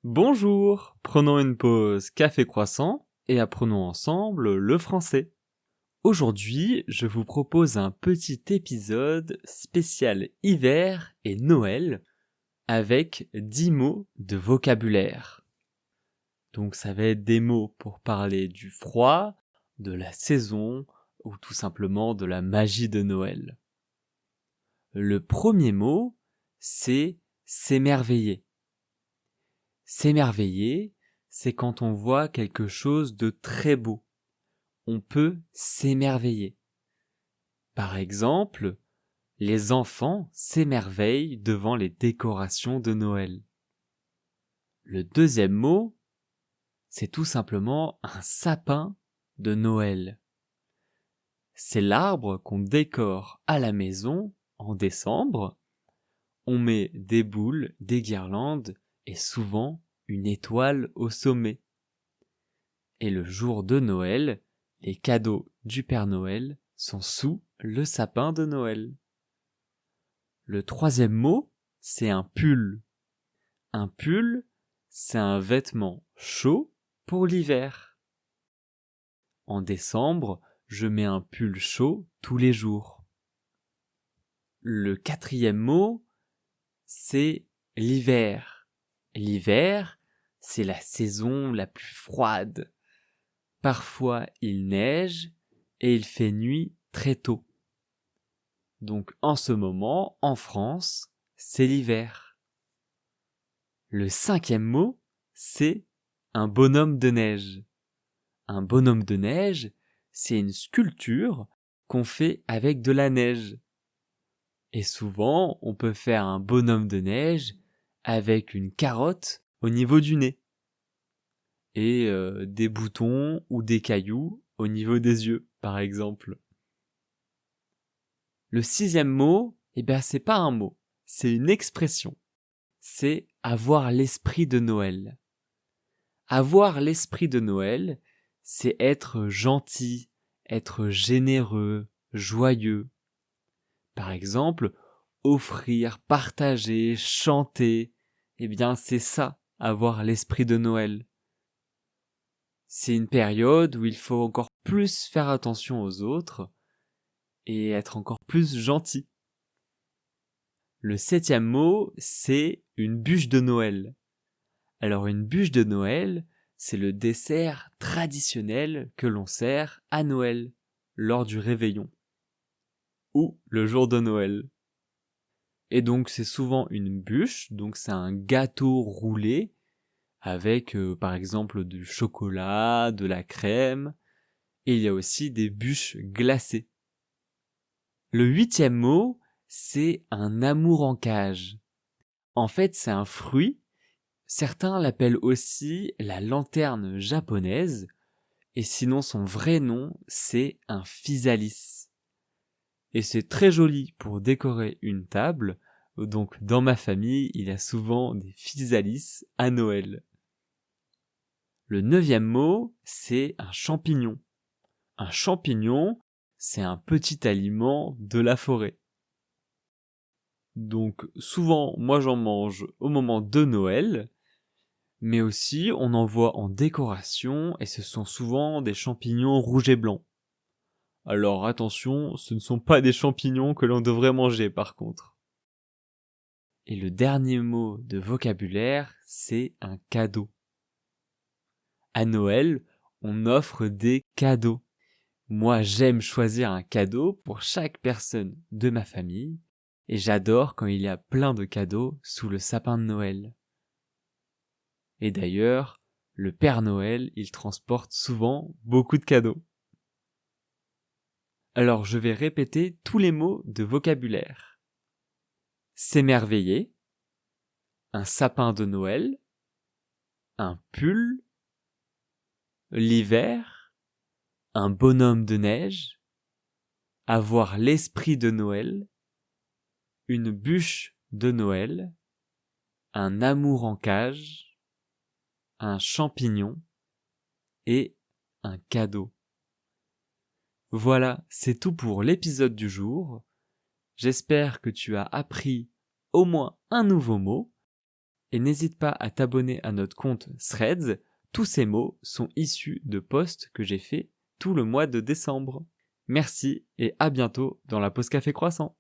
Bonjour, prenons une pause café croissant et apprenons ensemble le français. Aujourd'hui, je vous propose un petit épisode spécial hiver et Noël avec 10 mots de vocabulaire. Donc ça va être des mots pour parler du froid, de la saison ou tout simplement de la magie de Noël. Le premier mot, c'est s'émerveiller. S'émerveiller, c'est quand on voit quelque chose de très beau. On peut s'émerveiller. Par exemple, les enfants s'émerveillent devant les décorations de Noël. Le deuxième mot, c'est tout simplement un sapin de Noël. C'est l'arbre qu'on décore à la maison en décembre. On met des boules, des guirlandes et souvent une étoile au sommet. Et le jour de Noël, les cadeaux du Père Noël sont sous le sapin de Noël. Le troisième mot, c'est un pull. Un pull, c'est un vêtement chaud pour l'hiver. En décembre, je mets un pull chaud tous les jours. Le quatrième mot, c'est l'hiver. L'hiver, c'est la saison la plus froide. Parfois il neige et il fait nuit très tôt. Donc en ce moment, en France, c'est l'hiver. Le cinquième mot, c'est un bonhomme de neige. Un bonhomme de neige, c'est une sculpture qu'on fait avec de la neige. Et souvent, on peut faire un bonhomme de neige avec une carotte au niveau du nez et des boutons ou des cailloux au niveau des yeux, par exemple. Le sixième mot, c'est pas un mot, c'est une expression. C'est avoir l'esprit de Noël. Avoir l'esprit de Noël, c'est être gentil, être généreux, joyeux. Par exemple, offrir, partager, chanter, c'est ça, avoir l'esprit de Noël. C'est une période où il faut encore plus faire attention aux autres et être encore plus gentil. Le septième mot, c'est une bûche de Noël. Alors une bûche de Noël, c'est le dessert traditionnel que l'on sert à Noël, lors du réveillon, ou le jour de Noël. Et donc c'est souvent une bûche, donc c'est un gâteau roulé avec par exemple du chocolat, de la crème, et il y a aussi des bûches glacées. Le huitième mot, c'est un amour en cage. En fait, c'est un fruit. Certains l'appellent aussi la lanterne japonaise, et sinon son vrai nom, c'est un physalis. Et c'est très joli pour décorer une table, donc dans ma famille, il y a souvent des physalis à Noël. Le neuvième mot, c'est un champignon. Un champignon, c'est un petit aliment de la forêt. Donc souvent, moi j'en mange au moment de Noël, mais aussi on en voit en décoration et ce sont souvent des champignons rouges et blancs. Alors attention, ce ne sont pas des champignons que l'on devrait manger par contre. Et le dernier mot de vocabulaire, c'est un cadeau. À Noël, on offre des cadeaux. Moi, j'aime choisir un cadeau pour chaque personne de ma famille et j'adore quand il y a plein de cadeaux sous le sapin de Noël. Et d'ailleurs, le Père Noël, il transporte souvent beaucoup de cadeaux. Alors je vais répéter tous les mots de vocabulaire. S'émerveiller, un sapin de Noël, un pull, l'hiver, un bonhomme de neige, avoir l'esprit de Noël, une bûche de Noël, un amour en cage, un champignon et un cadeau. Voilà, c'est tout pour l'épisode du jour. J'espère que tu as appris au moins un nouveau mot et n'hésite pas à t'abonner à notre compte Threads. Tous ces mots sont issus de posts que j'ai faits tout le mois de décembre. Merci et à bientôt dans la pause café croissant.